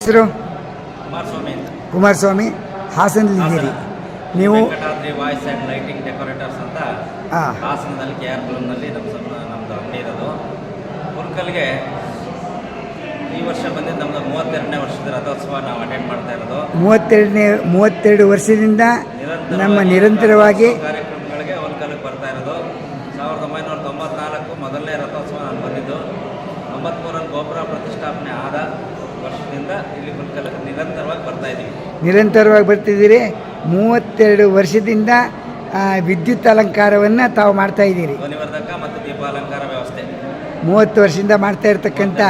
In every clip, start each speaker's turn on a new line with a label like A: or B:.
A: ಹೆಸರು
B: ಕುಮಾರಸ್ವಾಮಿ ಅಂತ.
A: ಕುಮಾರಸ್ವಾಮಿ ಹಾಸನಲ್ಲಿದ್ದೀರಿ ನೀವು?
B: Venkatadri voice and lighting decorators ಅಂತ
A: ಹಾಂ,
B: ಹಾಸನದಲ್ಲಿ KR ಬ್ಲೂಮ್ನಲ್ಲಿ ನಮ್ಮದು ಅಂಗಡಿ ಇರೋದು. ಹುಲ್ಕಲ್ಗೆ ಈ ವರ್ಷ ಬಂದಿದ್ದು ನಮ್ಮದು 32ನೇ ವರ್ಷದ ರಥೋತ್ಸವ ನಾವು ಅಟೆಂಡ್ ಮಾಡ್ತಾ ಇರೋದು.
A: 32 ವರ್ಷದಿಂದ ನಮ್ಮ ನಿರಂತರವಾಗಿ
B: ಕಾರ್ಯಕ್ರಮಗಳಿಗೆ ಹುಲ್ಕಲ್ಗೆ ಬರ್ತಾ ಇರೋದು. 1994 ಮೊದಲನೇ ರಥೋತ್ಸವ ನಾನು ಬಂದಿದ್ದು. 93ರಲ್ಲಿ ಗೋಪುರ ಪ್ರತಿಷ್ಠಾಪನೆ ಆದ ವರ್ಷದಿಂದ ಇಲ್ಲಿ ಹುಲ್ಕಲ್ಗೆ ನಿರಂತರವಾಗಿ ಬರ್ತಾ ಇದ್ದೀವಿ.
A: ನಿರಂತರವಾಗಿ ಬರ್ತಿದ್ದೀರಿ. 32 ವರ್ಷದಿಂದ ವಿದ್ಯುತ್ ಅಲಂಕಾರವನ್ನು ತಾವು ಮಾಡ್ತಾಯಿದ್ದೀರಿ.
B: ಧ್ವನಿವರ್ಧಕ ಮತ್ತು ದೀಪಾಲಂಕಾರ ವ್ಯವಸ್ಥೆ
A: 30 ವರ್ಷದಿಂದ ಮಾಡ್ತಾ ಇರ್ತಕ್ಕಂಥ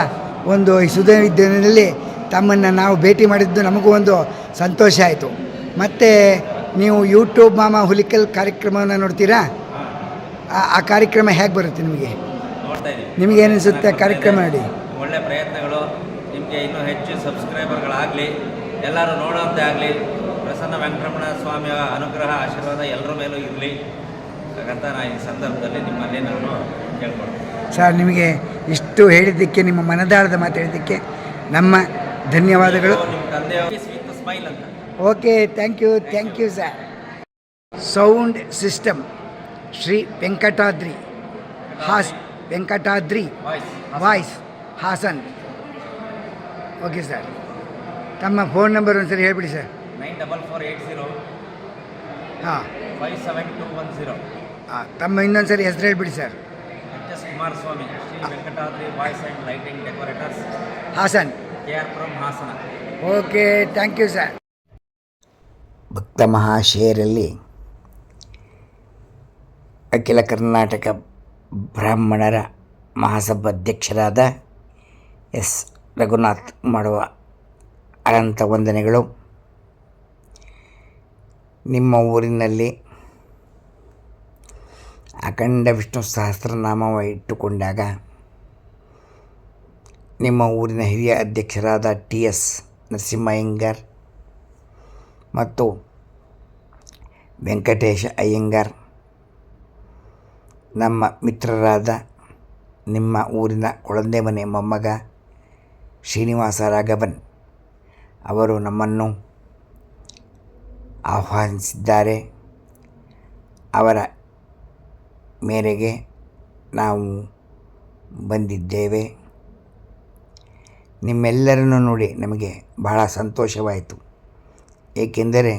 A: ಒಂದು ಸುದ್ದಿನಲ್ಲಿ ತಮ್ಮನ್ನು ನಾವು ಭೇಟಿ ಮಾಡಿದ್ದು ನಮಗೂ ಒಂದು ಸಂತೋಷ ಆಯಿತು. ಮತ್ತು ನೀವು ಯೂಟ್ಯೂಬ್ ಮಾಮ ಹುಲಿಕಲ್ ಕಾರ್ಯಕ್ರಮವನ್ನು ನೋಡ್ತೀರಾ? ಆ ಕಾರ್ಯಕ್ರಮ ಹೇಗೆ ಬರುತ್ತೆ ನಿಮಗೆ?
B: ನೋಡ್ತಾ ಇದ್ದೀವಿ.
A: ನಿಮಗೇನಿಸುತ್ತೆ ಕಾರ್ಯಕ್ರಮ ನೋಡಿ?
B: ಒಳ್ಳೆಯ ಪ್ರಯತ್ನಗಳು. ನಿಮಗೆ ಇನ್ನೂ ಹೆಚ್ಚು ಸಬ್ಸ್ಕ್ರೈಬರ್ಗಳಾಗಲಿ, ಎಲ್ಲರೂ ನೋಡೋಂತೆ ಆಗಲಿ. ಪ್ರಸನ್ನ ವೆಂಕಟರಮಣ ಸ್ವಾಮಿಯ ಅನುಗ್ರಹ ಆಶೀರ್ವಾದ ಎಲ್ಲರ ಮೇಲೂ ಇರಲಿ ಹಾಗಂತ ನಾನು ಈ ಸಂದರ್ಭದಲ್ಲಿ ನಿಮ್ಮಲ್ಲಿ ನಾನು ಕೇಳ್ಕೊಳ್ತೀನಿ.
A: ಸರ್, ನಿಮಗೆ ಇಷ್ಟು ಹೇಳಿದ್ದಕ್ಕೆ, ನಿಮ್ಮ ಮನದಾಳದ ಮಾತು ಹೇಳಿದ್ದಕ್ಕೆ ನಮ್ಮ ಧನ್ಯವಾದಗಳು.
B: ನಿಮ್ಮ ತಂದೆಯವರು ಸ್ವೀಟ್ ಸ್ಮೈಲ್ ಅಂತ.
A: Okay, thank you sir. Sound system Shri Venkatadri voice Hassan. Okay sir, ತಮ್ಮ ಫೋನ್ ನಂಬರ್ ಒಂದು ಸರಿ ಹೇಳ್ಬಿಡಿ ಸರ್.
B: 94480
A: ಹಾಂ
B: 57210.
A: ತಮ್ಮ ಇನ್ನೊಂದು ಸರಿ ಹೆಸರು ಹೇಳ್ಬಿಡಿ sir.
B: HS Kumaraswamy, Shri Venkatadri voice and lighting decorators,
A: Hassan,
B: KR Puram, Hassan.
A: Okay, thank you sir. ಭಕ್ತ ಮಹಾಶಯರಲ್ಲಿ ಅಖಿಲ ಕರ್ನಾಟಕ ಬ್ರಾಹ್ಮಣರ ಮಹಾಸಭಾ ಅಧ್ಯಕ್ಷರಾದ S ರಘುನಾಥ್ ಮಾಡುವ ಅನಂತ ವಂದನೆಗಳು. ನಿಮ್ಮ ಊರಿನಲ್ಲಿ ಅಖಂಡ ವಿಷ್ಣು ಸಹಸ್ರನಾಮವ ಇಟ್ಟುಕೊಂಡಾಗ ನಿಮ್ಮ ಊರಿನ ಹಿರಿಯ ಅಧ್ಯಕ್ಷರಾದ TS ನರಸಿಂಹಯ್ಯಂಗಾರ್ ಮತ್ತು ವೆಂಕಟೇಶ ಅಯ್ಯಂಗಾರ್, ನಮ್ಮ ಮಿತ್ರರಾದ ನಿಮ್ಮ ಊರಿನ ಕೊಳಂದೆ ಮನೆ ಮೊಮ್ಮಗ ಶ್ರೀನಿವಾಸ ರಾಘವನ್ ಅವರು ನಮ್ಮನ್ನು ಆಹ್ವಾನಿಸಿದ್ದಾರೆ. ಅವರ ಮೇರೆಗೆ ನಾವು ಬಂದಿದ್ದೇವೆ. ನಿಮ್ಮೆಲ್ಲರನ್ನು ನೋಡಿ ನಮಗೆ ಬಹಳ ಸಂತೋಷವಾಯಿತು. ಏಕೆಂದರೆ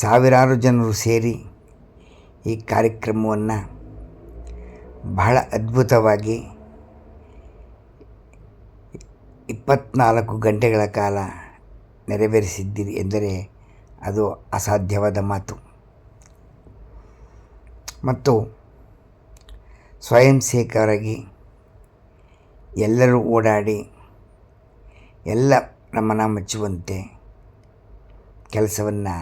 A: ಸಾವಿರಾರು ಜನರು ಸೇರಿ ಈ ಕಾರ್ಯಕ್ರಮವನ್ನು ಬಹಳ ಅದ್ಭುತವಾಗಿ 24 ಗಂಟೆಗಳ ಕಾಲ ನೆರವೇರಿಸಿದ್ದೀರಿ ಎಂದರೆ ಅದು ಅಸಾಧ್ಯವಾದ ಮಾತು. ಮತ್ತು ಸ್ವಯಂ ಸೇವಕರಾಗಿ ಎಲ್ಲರೂ ಓಡಾಡಿ ಎಲ್ಲ ನಮ್ಮನ್ನು ಮೆಚ್ಚುವಂತೆ ಕೆಲಸವನ್ನು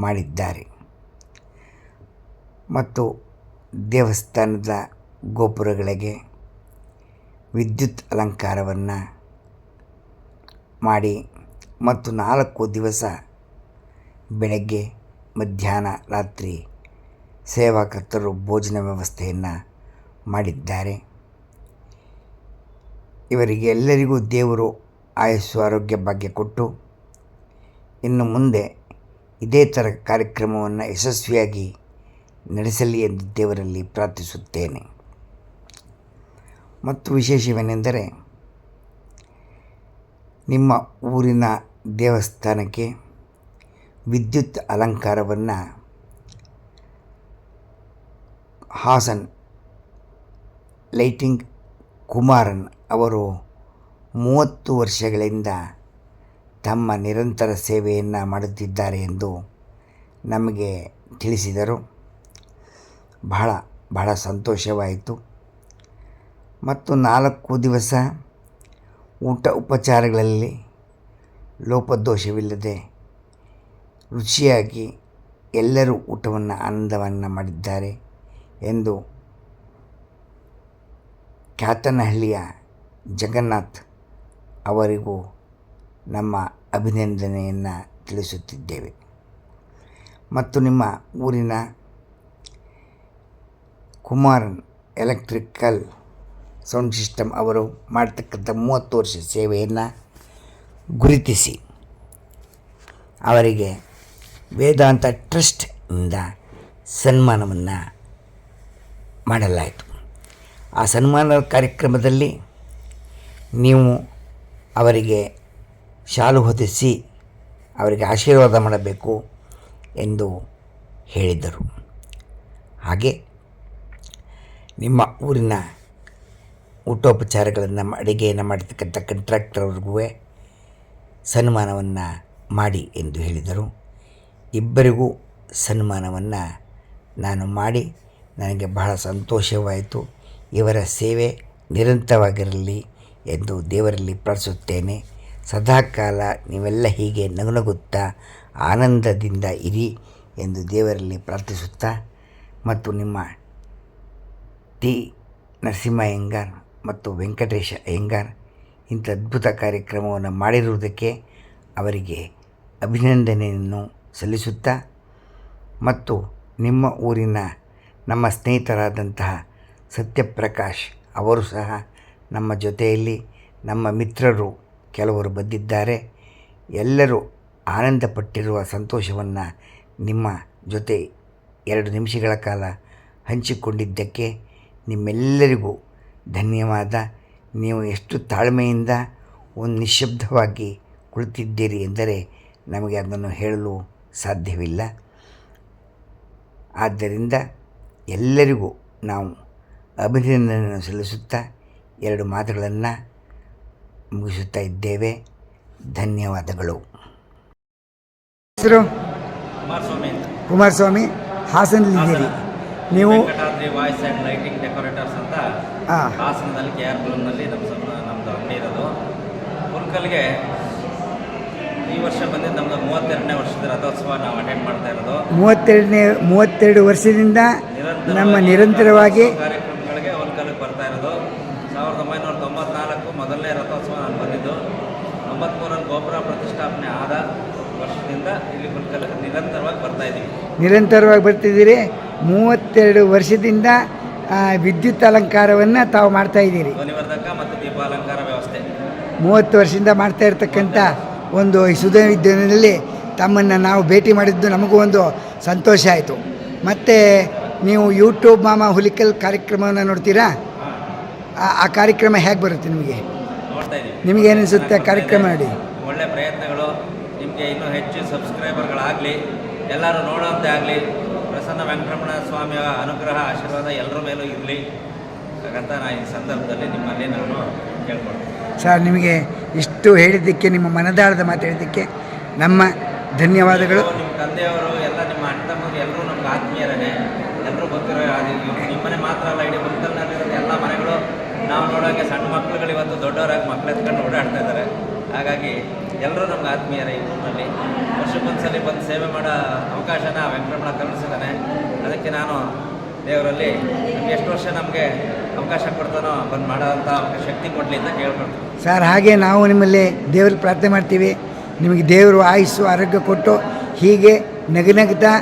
A: ಮಾಡಿದ್ದಾರೆ. ಮತ್ತು ದೇವಸ್ಥಾನದ ಗೋಪುರಗಳಿಗೆ ವಿದ್ಯುತ್ ಅಲಂಕಾರವನ್ನು ಮಾಡಿ ಮತ್ತು 4 ದಿವಸ ಬೆಳಗ್ಗೆ, ಮಧ್ಯಾಹ್ನ, ರಾತ್ರಿ ಸೇವಾಕರ್ತರು ಭೋಜನ ವ್ಯವಸ್ಥೆಯನ್ನು ಮಾಡಿದ್ದಾರೆ. ಇವರಿಗೆ ಎಲ್ಲರಿಗೂ ದೇವರು ಆಯುಸ್ಸು ಆರೋಗ್ಯ ಭಾಗ್ಯ ಕೊಟ್ಟು ಇನ್ನು ಮುಂದೆ ಇದೇ ಥರ ಕಾರ್ಯಕ್ರಮವನ್ನು ಯಶಸ್ವಿಯಾಗಿ ನಡೆಸಲಿ ಎಂದು ದೇವರಲ್ಲಿ ಪ್ರಾರ್ಥಿಸುತ್ತೇನೆ. ಮತ್ತು ವಿಶೇಷವೇನೆಂದರೆ ನಿಮ್ಮ ಊರಿನ ದೇವಸ್ಥಾನಕ್ಕೆ ವಿದ್ಯುತ್ ಅಲಂಕಾರವನ್ನು ಹಾಸನ್ ಲೈಟಿಂಗ್ ಕುಮಾರನ್ ಅವರು 30 ವರ್ಷಗಳಿಂದ ತಮ್ಮ ನಿರಂತರ ಸೇವೆಯನ್ನು ಮಾಡುತ್ತಿದ್ದಾರೆ ಎಂದು ನಮಗೆ ತಿಳಿಸಿದರು. ಬಹಳ ಸಂತೋಷವಾಯಿತು. ಮತ್ತು 4 ದಿವಸ ಊಟ ಉಪಚಾರಗಳಲ್ಲಿ ಲೋಪದೋಷವಿಲ್ಲದೆ ರುಚಿಯಾಗಿ ಎಲ್ಲರೂ ಊಟವನ್ನು ಆನಂದವನ್ನು ಮಾಡಿದ್ದಾರೆ ಎಂದು ಕ್ಯಾತನಹಳ್ಳಿಯ ಜಗನ್ನಾಥ್ ಅವರಿಗೂ ನಮ್ಮ ಅಭಿನಂದನೆಯನ್ನು ತಿಳಿಸುತ್ತಿದ್ದೇವೆ. ಮತ್ತು ನಿಮ್ಮ ಊರಿನ ಕುಮಾರನ್ ಎಲೆಕ್ಟ್ರಿಕಲ್ ಸೌಂಡ್ ಸಿಸ್ಟಮ್ ಅವರು ಮಾಡ್ತಕ್ಕಂಥ 30 ವರ್ಷ ಸೇವೆಯನ್ನು ಗುರುತಿಸಿ ಅವರಿಗೆ ವೇದಾಂತ ಟ್ರಸ್ಟ್ನಿಂದ ಸನ್ಮಾನವನ್ನು ಮಾಡಲಾಯಿತು. ಆ ಸನ್ಮಾನ ಕಾರ್ಯಕ್ರಮದಲ್ಲಿ ನೀವು ಅವರಿಗೆ ಶಾಲು ಹೊದಿಸಿ ಅವರಿಗೆ ಆಶೀರ್ವಾದ ಮಾಡಬೇಕು ಎಂದು ಹೇಳಿದ್ದರು. ಹಾಗೆ ನಿಮ್ಮ ಊರಿನ ಊಟೋಪಚಾರಗಳನ್ನು ಅಡುಗೆಯನ್ನು ಮಾಡತಕ್ಕಂಥ ಕಂಟ್ರಾಕ್ಟರ್ ಅವ್ರಿಗೂ ಸನ್ಮಾನವನ್ನು ಮಾಡಿ ಎಂದು ಹೇಳಿದರು. ಇಬ್ಬರಿಗೂ ಸನ್ಮಾನವನ್ನು ನಾನು ಮಾಡಿ ನನಗೆ ಬಹಳ ಸಂತೋಷವಾಯಿತು. ಇವರ ಸೇವೆ ನಿರಂತರವಾಗಿರಲಿ ಎಂದು ದೇವರಲ್ಲಿ ಪ್ರಾರ್ಥಿಸುತ್ತೇನೆ. ಸದಾಕಾಲ ನೀವೆಲ್ಲ ಹೀಗೆ ನಗುನಗುತ್ತಾ ಆನಂದದಿಂದ ಇರಿ ಎಂದು ದೇವರಲ್ಲಿ ಪ್ರಾರ್ಥಿಸುತ್ತಾ, ಮತ್ತು ನಿಮ್ಮ ಟಿ ನರಸಿಂಹ ಅಯ್ಯಂಗಾರ್ ಮತ್ತು ವೆಂಕಟೇಶ ಅಯ್ಯಂಗಾರ್ ಇಂಥ ಅದ್ಭುತ ಕಾರ್ಯಕ್ರಮವನ್ನು ಮಾಡಿರುವುದಕ್ಕೆ ಅವರಿಗೆ ಅಭಿನಂದನೆಯನ್ನು ಸಲ್ಲಿಸುತ್ತಾ, ಮತ್ತು ನಿಮ್ಮ ಊರಿನ ನಮ್ಮ ಸ್ನೇಹಿತರಾದಂತಹ ಸತ್ಯಪ್ರಕಾಶ್ ಅವರು ಸಹ ನಮ್ಮ ಜೊತೆಯಲ್ಲಿ, ನಮ್ಮ ಮಿತ್ರರು ಕೆಲವರು ಬಂದಿದ್ದಾರೆ. ಎಲ್ಲರೂ ಆನಂದಪಟ್ಟಿರುವ ಸಂತೋಷವನ್ನು ನಿಮ್ಮ ಜೊತೆ 2 ನಿಮಿಷಗಳ ಕಾಲ ಹಂಚಿಕೊಂಡಿದ್ದಕ್ಕೆ ನಿಮ್ಮೆಲ್ಲರಿಗೂ ಧನ್ಯವಾದ. ನೀವು ಎಷ್ಟು ತಾಳ್ಮೆಯಿಂದ ನಿಶ್ಶಬ್ದವಾಗಿ ಕುಳಿತಿದ್ದೀರಿ ಎಂದರೆ ನಮಗೆ ಅದನ್ನು ಹೇಳಲು ಸಾಧ್ಯವಿಲ್ಲ. ಆದ್ದರಿಂದ ಎಲ್ಲರಿಗೂ ನಾವು ಅಭಿನಂದನೆಯನ್ನು ಸಲ್ಲಿಸುತ್ತಾ 2 ಮಾತುಗಳನ್ನು ಮುಗಿಸುತ್ತಾ ಇದ್ದೇವೆ. ಧನ್ಯವಾದಗಳು. ಹೆಸರು ಕುಮಾರಸ್ವಾಮಿ, ಹಾಸನದಲ್ಲಿದ್ದೀರಿ ನೀವು.
B: Venkatadri voice and lighting decorators ಅಂತ ಹಾಸನದಲ್ಲಿ KR ಪುರಂನಲ್ಲಿ ನಮ್ಮದು ಅಂಗಡಿ ಇರೋದು. ಹುಲ್ಕಲ್ಗೆ ಈ ವರ್ಷ ಬಂದಿದ್ದು ನಮ್ಮದು 32ನೇ ವರ್ಷದ ರಥೋತ್ಸವ ನಾವು ಅಟೆಂಡ್ ಮಾಡ್ತಾ ಇರೋದು.
A: 32 ವರ್ಷದಿಂದ ನಮ್ಮ ನಿರಂತರವಾಗಿ
B: ಕಾರ್ಯಕ್ರಮಗಳಿಗೆ ಹುಲ್ಕಲ್ಗೆ ಬರ್ತಾ ಇರೋದು. 1994 ಮೊದಲನೇ ರಥೋತ್ಸವ ನಾನು ಬಂದಿದ್ದು. 93ರಲ್ಲಿ ಗೋಪುರ ಪ್ರತಿಷ್ಠಾಪನೆ ಆದ ವರ್ಷದಿಂದ ಇಲ್ಲಿ ಹುಲ್ಕಲ್ಗೆ
A: ನಿರಂತರವಾಗಿ ಬರ್ತಿದ್ದೀರಿ. 32 ವರ್ಷದಿಂದ ವಿದ್ಯುತ್ ಅಲಂಕಾರವನ್ನು ತಾವು ಮಾಡ್ತಾಯಿದ್ದೀರಿ.
B: ಧ್ವನಿವರ್ಧಕ ಮತ್ತು ದೀಪಾಲಂಕಾರ ವ್ಯವಸ್ಥೆ
A: 30 ವರ್ಷದಿಂದ ಮಾಡ್ತಾ ಇರ್ತಕ್ಕಂಥ ಒಂದು ಸುದ್ದಿನಲ್ಲಿ ತಮ್ಮನ್ನು ನಾವು ಭೇಟಿ ಮಾಡಿದ್ದು ನಮಗೂ ಒಂದು ಸಂತೋಷ ಆಯಿತು. ಮತ್ತು ನೀವು ಯೂಟ್ಯೂಬ್ ಮಾಮ ಹುಲಿಕಲ್ ಕಾರ್ಯಕ್ರಮವನ್ನು ನೋಡ್ತೀರಾ? ಆ ಕಾರ್ಯಕ್ರಮ ಹೇಗೆ ಬರುತ್ತೆ ನಿಮಗೆ?
B: ನೋಡ್ತಾ ಇದ್ದೀವಿ.
A: ನಿಮಗೇನಿಸುತ್ತೆ ಕಾರ್ಯಕ್ರಮ ನೋಡಿ?
B: ಒಳ್ಳೆ ಪ್ರಯತ್ನಗಳು. ನಿಮಗೆ ಇನ್ನೂ ಹೆಚ್ಚು ಸಬ್ಸ್ಕ್ರೈಬರ್ಗಳಾಗಲಿ, ಎಲ್ಲರೂ ನೋಡೋಂತೆ ಆಗಲಿ. ಪ್ರಸನ್ನ ವೆಂಕಟರಮಣ ಸ್ವಾಮಿಯ ಅನುಗ್ರಹ ಆಶೀರ್ವಾದ ಎಲ್ಲರ ಮೇಲೂ ಇರಲಿ ಹಾಗಂತ ನಾನು ಈ ಸಂದರ್ಭದಲ್ಲಿ ನಿಮ್ಮಲ್ಲಿ ನಾನು ಕೇಳ್ಕೊಳ್ತೀನಿ.
A: ಸರ್, ನಿಮಗೆ ಇಷ್ಟು ಹೇಳಿದ್ದಕ್ಕೆ, ನಿಮ್ಮ ಮನದಾಳದ ಮಾತು ಹೇಳಿದ್ದಕ್ಕೆ ನಮ್ಮ ಧನ್ಯವಾದಗಳು.
B: ನಿಮ್ಮ ತಂದೆಯವರು ಎಲ್ಲ ನಿಮ್ಮ ಅಣ್ಣ ತಮ್ಮರು ಎಲ್ಲರೂ ನಮ್ಗೆ ಆತ್ಮೀಯರೇ. ಎಲ್ಲರೂ ಗೊತ್ತಿರೋ ನಿಮ್ಮ ಮನೆ ಮಾತ್ರ ಅಲ್ಲ, ಇಡೀ ಭಕ್ತನಲ್ಲಿರೋ ಎಲ್ಲ ಮನೆಗಳು ನಾವು ನೋಡೋಕ್ಕೆ ಸಣ್ಣ ಮಕ್ಕಳುಗಳು ಇವತ್ತು ದೊಡ್ಡವರಾಗಿ ಮಕ್ಕಳು ಎತ್ಕೊಂಡು ಓಡಾಡ್ತಾ ಇದ್ದಾರೆ. ಹಾಗಾಗಿ ಎಲ್ಲರೂ ನಮ್ಗೆ ಆತ್ಮೀಯರೇ. ಈ ಊರಿನಲ್ಲಿ ವರ್ಷಕ್ಕೊಂದ್ಸಲಿ ಬಂದು ಸೇವೆ ಮಾಡೋ ಅವಕಾಶನ ವೆಂಕಟರಮಣ ಕರುಣಿಸಿದ್ದಾನೆ. ಅದಕ್ಕೆ ನಾನು ದೇವರಲ್ಲಿ ನಮ್ಗೆ ಎಷ್ಟು ವರ್ಷ ನಮಗೆ ಅವಕಾಶ ಕೊಡ್ತಾನೋ ಬಂದು ಮಾಡೋಂಥ ಶಕ್ತಿ ಕೊಡಲಿ ಅಂತ ಕೇಳ್ಕೊಳ್ತೀವಿ.
A: ಸರ್, ಹಾಗೆ ನಾವು ನಿಮ್ಮಲ್ಲಿ ದೇವ್ರಿಗೆ ಪ್ರಾರ್ಥನೆ ಮಾಡ್ತೀವಿ. ನಿಮಗೆ ದೇವರು ಆಯುಸ್ಸು ಆರೋಗ್ಯ ಕೊಟ್ಟು ಹೀಗೆ ನಗುನಗ್ತಾ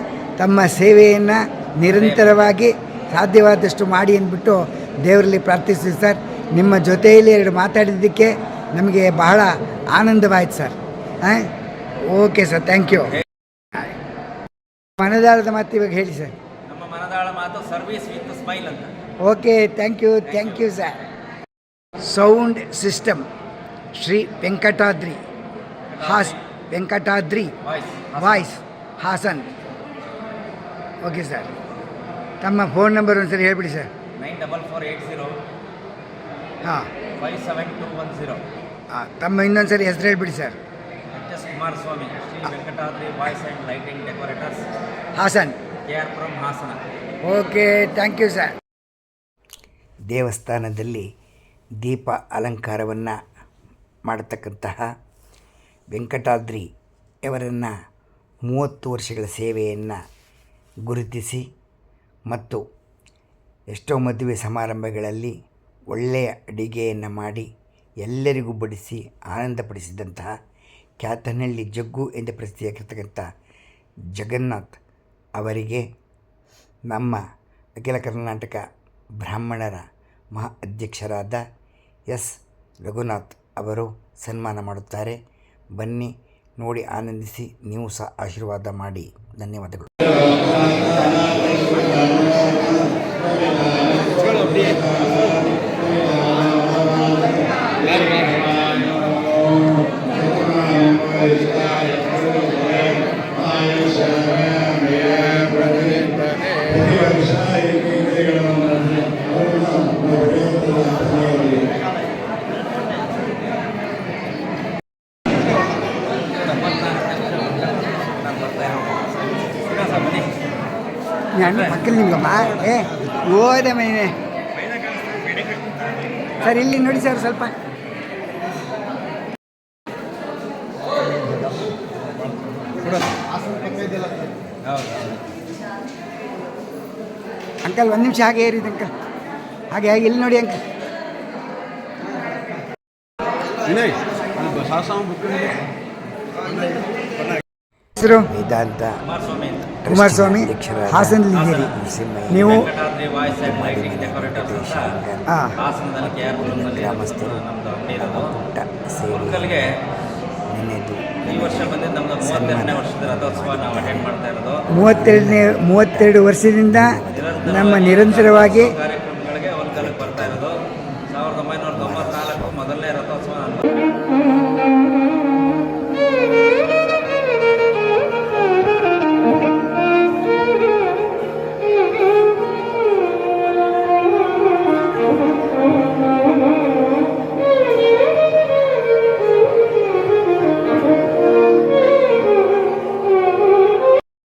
A: ತಮ್ಮ ಸೇವೆಯನ್ನು ನಿರಂತರವಾಗಿ ಸಾಧ್ಯವಾದಷ್ಟು ಮಾಡಿ ಅಂದ್ಬಿಟ್ಟು ದೇವರಲ್ಲಿ ಪ್ರಾರ್ಥಿಸ್ತೀವಿ ಸರ್. ನಿಮ್ಮ ಜೊತೆಯಲ್ಲಿ 2 ಮಾತಾಡಿದ್ದಕ್ಕೆ ನಮಗೆ ಬಹಳ ಆನಂದವಾಯಿತು sir. Okay sir, thank you. ಮನದಾಳದ ಮಾತು ಇವಾಗ ಹೇಳಿ ಸರ್.
B: ನಮ್ಮ ಮನದಾಳ ಮಾತು ಸರ್ವಿಸ್ ವಿತ್ ಸ್ಮೈಲ್ ಅಂತ.
A: Okay, thank you sir. Sound system Shri Venkatadri voice Hassan. Okay sir, ತಮ್ಮ ಫೋನ್ ನಂಬರ್ ಒಂದು ಸರಿ ಹೇಳ್ಬಿಡಿ ಸರ್.
B: 94480
A: ಹಾಂ
B: 57210.
A: ತಮ್ಮ ಇನ್ನೊಂದು ಸರಿ ಹೆಸರು ಹೇಳ್ಬಿಡಿ sir.
B: HS Kumaraswamy, Shri Venkatadri voice and lighting decorators,
A: Hassan,
B: KR Puram, Hassan.
A: Okay, thank you sir. ದೇವಸ್ಥಾನದಲ್ಲಿ ದೀಪ ಅಲಂಕಾರವನ್ನು ಮಾಡತಕ್ಕಂತಹ ವೆಂಕಟಾದ್ರಿ ಅವರನ್ನು 30 ವರ್ಷಗಳ ಸೇವೆಯನ್ನು ಗುರುತಿಸಿ, ಮತ್ತು ಎಷ್ಟೋ ಮದುವೆ ಸಮಾರಂಭಗಳಲ್ಲಿ ಒಳ್ಳೆಯ ಅಡಿಗೆಯನ್ನು ಮಾಡಿ ಎಲ್ಲರಿಗೂ ಬಡಿಸಿ ಆನಂದಪಡಿಸಿದಂತಹ ಕ್ಯಾತನಹಳ್ಳಿ ಜಗ್ಗು ಎಂದು ಪ್ರಸಿದ್ಧಿಯಾಗಿರ್ತಕ್ಕಂಥ ಜಗನ್ನಾಥ್ ಅವರಿಗೆ ನಮ್ಮ ಅಖಿಲ ಕರ್ನಾಟಕ ಬ್ರಾಹ್ಮಣರ ಮಹಾ ಅಧ್ಯಕ್ಷರಾದ ಎಸ್ ರಘುನಾಥ್ ಅವರು ಸನ್ಮಾನ ಮಾಡುತ್ತಾರೆ. ಬನ್ನಿ, ನೋಡಿ ಆನಂದಿಸಿ, ನೀವು ಸಹ ಆಶೀರ್ವಾದ ಮಾಡಿ. ಧನ್ಯವಾದಗಳು. ನಾನು ಪಕ್ಕದಲ್ಲಿ ನಿಮ್ಗಮ್ಮ ಓದೆ ಮನೆ ಸರ್, ಇಲ್ಲಿ ನೋಡಿ ಸರ್ ಸ್ವಲ್ಪ. ಅಂಕಲ್ ಒಂದು ನಿಮಿಷ ಹಾಗೆ ಏರಿದೆ ಅಂಕಲ್, ಹಾಗೆ ಹಾಗೆ ಇಲ್ಲಿ ನೋಡಿ ಅಂಕಲ್. ಹೆಸರು ವೇದಾಂತ ಕುಮಾರಸ್ವಾಮಿ, ಹಾಸನದಲ್ಲಿದ್ದೀರಿ ನೀವು.
B: Venkatadri voice and lighting decorators ಅಂತ ಹಾಸನದಲ್ಲಿ KR ಗ್ರಾಮಸ್ಥರು ನಮ್ಮದು ಅಂಗಡಿ ಇರೋದು. ಉಳ್ಕಲ್ಗೆ ಈ ವರ್ಷ ಬಂದಿದ್ದು ನಮ್ಮದು 32ನೇ ವರ್ಷದ ರಥೋತ್ಸವ ನಾವು ಅಟೆಂಡ್ ಮಾಡ್ತಾ ಇರೋದು.
A: 32 ವರ್ಷದಿಂದ ನಮ್ಮ ನಿರಂತರವಾಗಿ